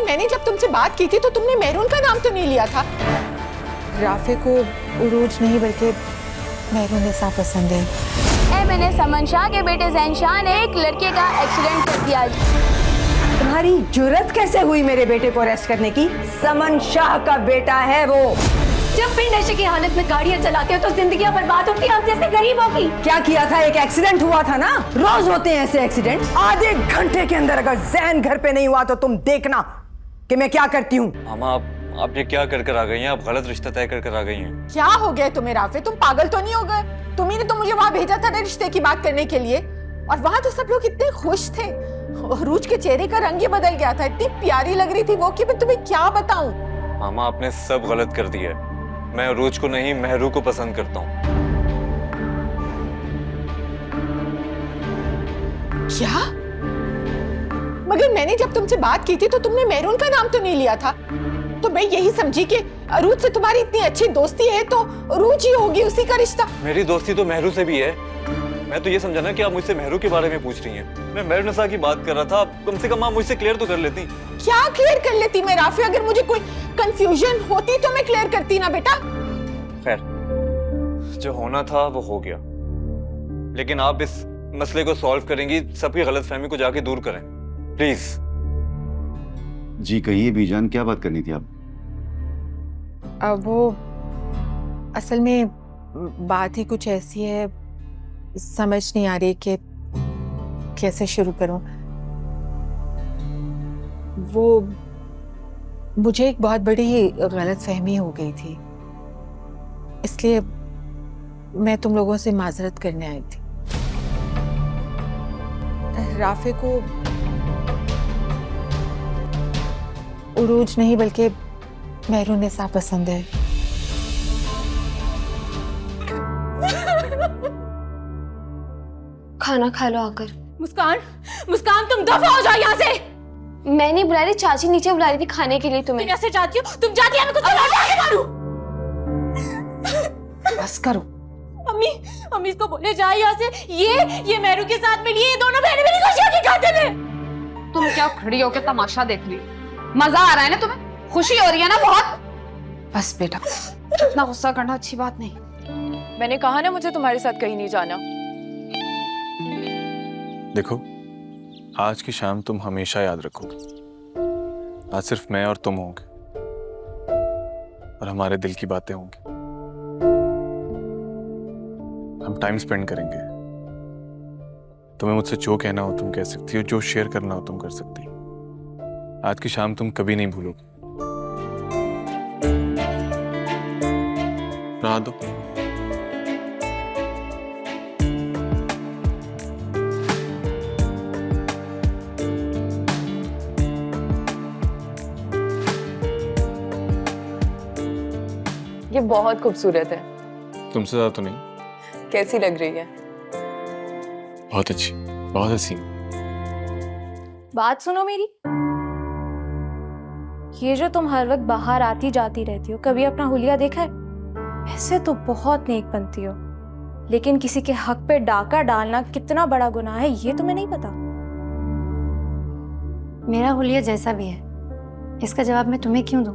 मैंने जब तुमसे बात की थी तो तुमने मेहरून का नाम तो नहीं लिया था। राफे को उरूज नहीं बल्कि मेहरून निसा पसंद है। मैंने समन शाह के बेटे जैन शाह ने एक लड़के का एक्सीडेंट कर दिया। तुम्हारी जुर्रत कैसे हुई मेरे बेटे को अरेस्ट करने की? समन शाह का बेटा है वो। जब भी नशे की हालत में गाड़ियां चलाते हो तो जिंदगियां बर्बाद होती हैं हम जैसे गरीबों की। क्या किया था? एक एक्सीडेंट हुआ था ना, रोज होते हैं ऐसे एक्सीडेंट। आधे घंटे के अंदर अगर जैन घर पे नहीं हुआ तो तुम देखना कि मैं क्या करती हूँ। मामा आप ये क्या कर आ गई हैं? आप गलत रिश्ता तय कर आ गई हैं। क्या हो गया तुम्हें राफे? तुम पागल तो नहीं हो गए? तुम्ही ने तो मुझे वहां भेजा था ना रिश्ते की बात करने के लिए, और वहां तो सब लोग इतने खुश थे। उरूज के चेहरे का रंग ही बदल गया था। इतनी प्यारी लग रही थी वो कि मैं तुम्हें क्या बताऊं। मामा आपने सब गलत कर दिया है। मैं उरूज को नहीं मेहरू को पसंद करता हूँ। क्या? मगर मैंने जब तुमसे बात की थी तो तुमने मेहरून का नाम तो नहीं लिया था। तो मैं यही समझी कि उरूज से तुम्हारी इतनी अच्छी दोस्ती है तो उरूज ही होगी, उसी का रिश्ता। मेरी दोस्ती तो मेहरू से भी है। मैं तो ये समझा ना कि आप मुझसे मेहरू के बारे में पूछ रही हैं। मैं मेहरू नसा की बात कर रहा था। कम से कम आप मुझसे क्लियर तो कर लेती। क्या क्लियर कर लेती मैं राफे? अगर मुझे कोई कंफ्यूजन होती तो मैं क्लियर करती ना बेटा। खैर, जो होना था वो हो गया, लेकिन आप इस मसले को सॉल्व करेंगी, सबकी गलतफहमी को जाके दूर करें प्लीज। जी कहिए बीजान, क्या बात करनी थी आप? वो असल में बात ही कुछ ऐसी है, समझ नहीं आ रही कि कैसे शुरू करूं। वो मुझे एक बहुत बड़ी गलतफहमी हो गई थी, इसलिए मैं तुम लोगों से माजरत करने आई थी। राफे को उरूज नहीं बल्कि मेहरून निसा पसंद है। खाना खा लो आकर। मुस्कान, मुस्कान तुम दफा हो जाओ यहाँ से। मैं नहीं बुला रही, चाची नीचे बुला रही थी खाने के लिए तुम्हें। तुम कैसे चाहती हो? तुम चाहती हो मैं कुछ आगे मारूं? बस करो। अम्मी, अम्मी इसको बोले जाए यहाँ से। ये मेहरू के साथ मिली, ये दोनों बहनें मेरी खुशियों की खातिर हैं। तुम क्या खड़ी होकर तमाशा देख रही हो? मजा आ रहा है ना तुम्हें? खुशी हो रही है ना बहुत? बस बेटा, इतना गुस्सा करना अच्छी बात नहीं। मैंने कहा ना मुझे तुम्हारे साथ कहीं नहीं जाना। देखो, आज की शाम तुम हमेशा याद रखोगे। आज सिर्फ मैं और तुम होंगे और हमारे दिल की बातें होंगी। हम टाइम स्पेंड करेंगे। तुम्हें मुझसे जो कहना हो तुम कह सकती हो, जो शेयर करना हो तुम कर सकती हो। आज की शाम तुम कभी नहीं भूलोगे। नहा दो। ये बहुत खूबसूरत है। तुमसे ज्यादा तो नहीं। कैसी लग रही है? बहुत अच्छी, बहुत हसीन। बात सुनो मेरी। ये जो तुम हर वक्त बाहर आती जाती रहती हो, कभी अपना हुलिया देखा है? वैसे तो बहुत नेक बनती हो, लेकिन किसी के हक पे डाका डालना कितना बड़ा गुनाह है ये तुम्हें नहीं पता। मेरा हुलिया जैसा भी है, इसका जवाब मैं तुम्हें क्यों दूं?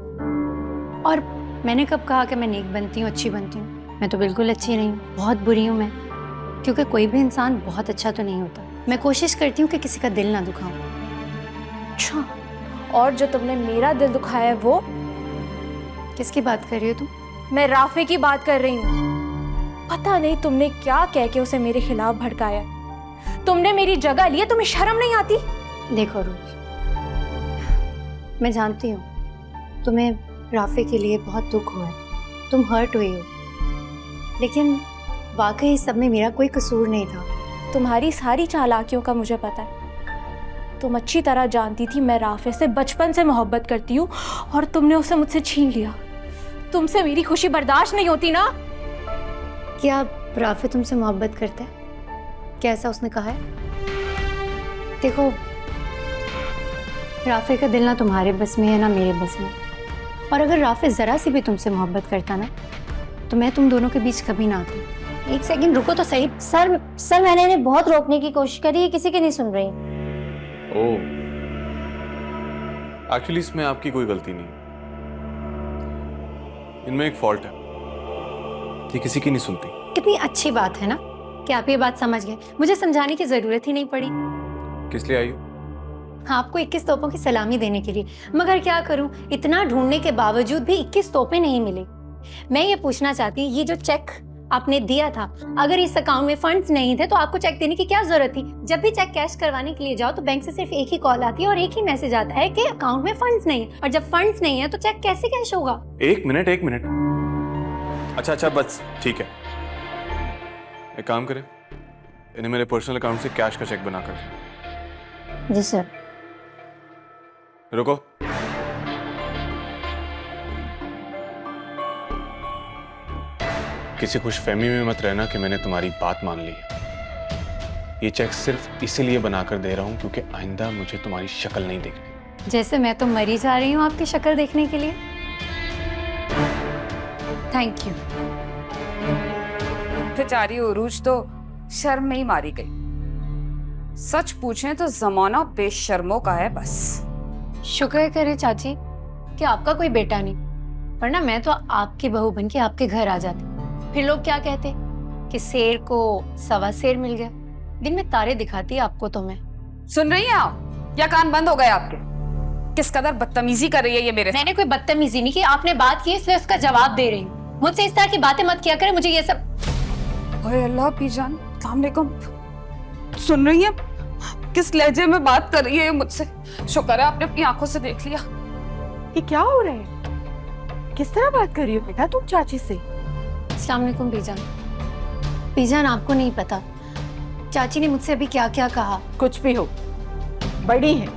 और मैंने कब कहा कि मैं नेक बनती हूँ, अच्छी बनती हूँ? मैं तो बिल्कुल अच्छी नहीं हूँ, बहुत बुरी हूँ मैं। क्योंकि कोई भी इंसान बहुत अच्छा तो नहीं होता। मैं कोशिश करती हूँ कि किसी का दिल ना दुखाऊं। अच्छा, और जो तुमने मेरा दिल दुखाया है वो? किसकी बात कर रही हो तुम? मैं राफे की बात कर रही हूँ। पता नहीं तुमने क्या कह के उसे मेरे खिलाफ भड़काया। तुमने मेरी जगह ली है, तुम्हें शर्म नहीं आती? देखो रोज, मैं जानती हूँ तुम्हें राफे के लिए बहुत दुख हुआ है, तुम हर्ट हुई हो, लेकिन वाकई इस सब में मेरा कोई कसूर नहीं था। तुम्हारी सारी चालाकियों का मुझे पता है। तुम अच्छी तरह जानती थी मैं राफे से बचपन से मोहब्बत करती हूँ और तुमने उसे मुझसे छीन लिया। तुमसे मेरी खुशी बर्दाश्त नहीं होती ना? क्या राफे तुमसे मोहब्बत करता है? क्या ऐसा उसने कहा है? देखो, राफे का दिल ना तुम्हारे बस में है ना मेरे बस में। और अगर राफे जरा सी भी तुमसे मोहब्बत करता ना तो मैं तुम दोनों के बीच कभी ना आती। एक सेकंड रुको तो सही। सर मैंने इन्हें बहुत रोकने की कोशिश करी, ये किसी की नहीं सुन रही। ओह, एक्चुअली इसमें आपकी कोई गलती नहीं है, इनमें एक फॉल्ट है, ये किसी की नहीं सुनती। कितनी अच्छी बात है ना कि आप ये बात समझ गए। मुझे समझाने की जरूरत ही नहीं पड़ी। किस लिए आई हो? आपको 21 तोपों की सलामी देने के लिए। मगर क्या करूं, इतना ढूंढने के बावजूद भी 21 तोपें नहीं मिली। मैं ये पूछना चाहती हूँ, ये जो चेक आपने दिया था, अगर इस अकाउंट में फंड्स नहीं थे तो आपको चेक देने की क्या जरूरत थी? जब भी चेक कैश करवाने के लिए जाओ तो बैंक से सिर्फ एक ही कॉल आती है और एक ही मैसेज आता है कि अकाउंट में फंड्स नहीं है। और जब फंड्स नहीं है तो चेक कैसे कैश होगा? एक मिनट। अच्छा बस ठीक है, एक काम करें, इन्हें मेरे पर्सनल अकाउंट से कैश का चेक बना कर। जी सर। रुको, किसी खुशफहमी में मत रहना कि मैंने तुम्हारी बात मान ली है। ये चेक सिर्फ इसीलिए बनाकर दे रहा हूं क्योंकि आइंदा मुझे तुम्हारी शक्ल नहीं देखनी। जैसे मैं तो मरी जा रही हूँ आपकी शक्ल देखने के लिए। Thank you. बेचारी उरूज तो शर्म में ही मारी गई। सच पूछें तो जमाना बेशर्मों का है बस। शुक्र करे चाची कि आपका कोई बेटा नहीं, वरना मैं तो आपकी बहू बन के आपके घर आ जाती। फिर लोग क्या कहते कि शेर को सवा शेर मिल गया। दिन में तारे दिखाती आपको तो मैं। सुन रही हैं आप, या कान बंद हो गए आपके? किस कदर बदतमीजी कर रही है ये मेरे साथ। मैंने कोई बदतमीजी नहीं की, आपने बात की इसलिए उसका जवाब दे रही हूँ। मुझसे इस तरह की बातें मत किया करें, मुझे ये सब। ओए अल्लाह बीजान, अस्सलाम वालेकुम। सुन रही है किस लहजे में बात कर रही है मुझसे? शुक्र है आपने अपनी आंखों से देख लिया। ये क्या हो रहा है? किस तरह बात कर रही हो बेटा तुम चाची से? अस्सलाम वालेकुम बीजान। बीजान आपको नहीं पता चाची ने मुझसे अभी क्या क्या कहा। कुछ भी हो, बड़ी है,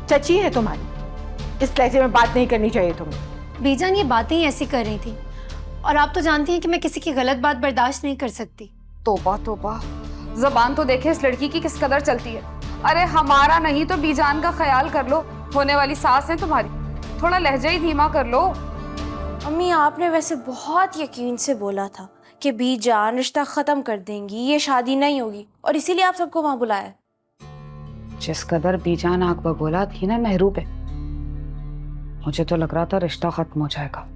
चची है तुम्हारी, इस लहजे में बात नहीं करनी चाहिए तुम्हें। बीजान ये बातें ही ऐसी कर रही थी, और आप तो जानती हैं कि मैं किसी की गलत बात बर्दाश्त नहीं कर सकती। तोबा तोबा, जबान तो देखे इस लड़की की किस कदर चलती है। अरे हमारा नहीं तो बीजान का ख्याल कर लो, होने वाली सास है तुम्हारी, थोड़ा लहजा ही धीमा कर लो। अम्मी आपने वैसे बहुत यकीन से बोला था कि बीजान रिश्ता खत्म कर देंगी, ये शादी नहीं होगी, और इसीलिए आप सबको वहां बुलाया। जिस कदर बीजान आग बगोला थी ना मेहरू पे, मुझे तो लग रहा था रिश्ता खत्म हो जाएगा।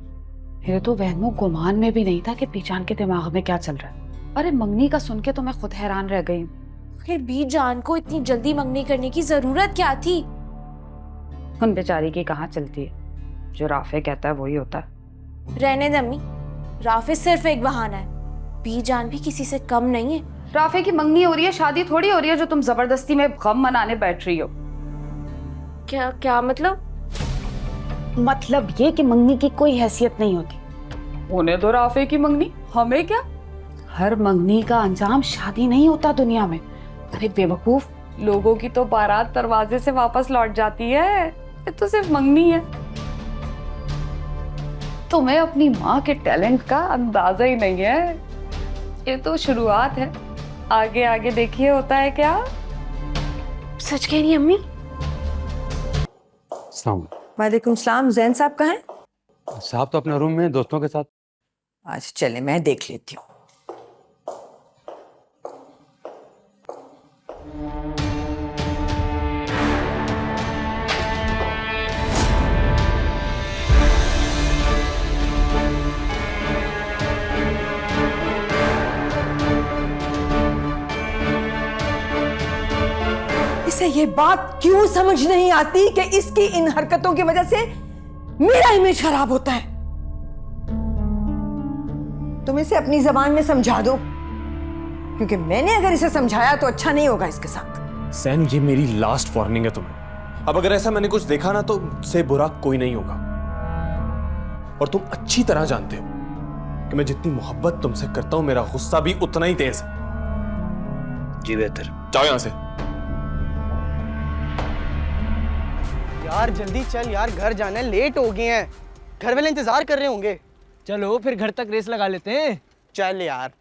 मेरे तो वहमो गुमान में भी नहीं था कि बीजान के दिमाग में क्या चल रहा है। अरे मंगनी का सुन के तो मैं खुद हैरान रह गई हूँ। फिर बीजान को इतनी जल्दी मंगनी करने की जरूरत क्या थी? उन बेचारी की कहाँ चलती है, जो राफे कहता है वही होता है। रहने दे अम्मी, राफे सिर्फ एक बहाना है, बीजान भी किसी से कम नहीं है। राफे की मंगनी हो रही है, शादी थोड़ी हो रही है जो तुम जबरदस्ती में गम मनाने बैठ रही हो। क्या क्या मतलब? मतलब ये कि मंगनी की कोई हैसियत नहीं होती। होने दो राफे की मंगनी, हमें क्या? हर मंगनी का अंजाम शादी नहीं होता दुनिया में। अरे बेवकूफ, लोगों की तो बारात दरवाजे से वापस लौट जाती है, ये तो सिर्फ मंगनी है। तुम्हें अपनी माँ के टैलेंट का अंदाजा ही नहीं है। ये तो शुरुआत है, आगे आगे देखिए होता है क्या। सच कह रही है अम्मी? वालेकुम सलाम। जैन साहब कहाँ हैं? साहब तो अपने रूम में दोस्तों के साथ। आज चले मैं देख लेती हूँ। इसे ये बात क्यों समझ नहीं आती कि इसकी इन हरकतों की वजह से मेरा इमेज खराब होता है। तुम इसे अपनी जबान में समझा दो, क्योंकि मैंने अगर इसे समझाया तो अच्छा नहीं होगा इसके साथ। सैन, ये मेरी लास्ट वार्निंग है तुम्हें। अब अगर ऐसा मैंने कुछ देखा ना तो मुझसे बुरा कोई नहीं होगा। और तुम अच्छी तरह जानते हो कि मैं जितनी मोहब्बत तुमसे करता हूं, मेरा गुस्सा भी उतना ही तेज है। जी बेहतर, जाओ यहां से। यार जल्दी चल यार, घर जाना है, लेट हो गए हैं, घर वाले इंतजार कर रहे होंगे। चलो फिर घर तक रेस लगा लेते हैं। चल यार।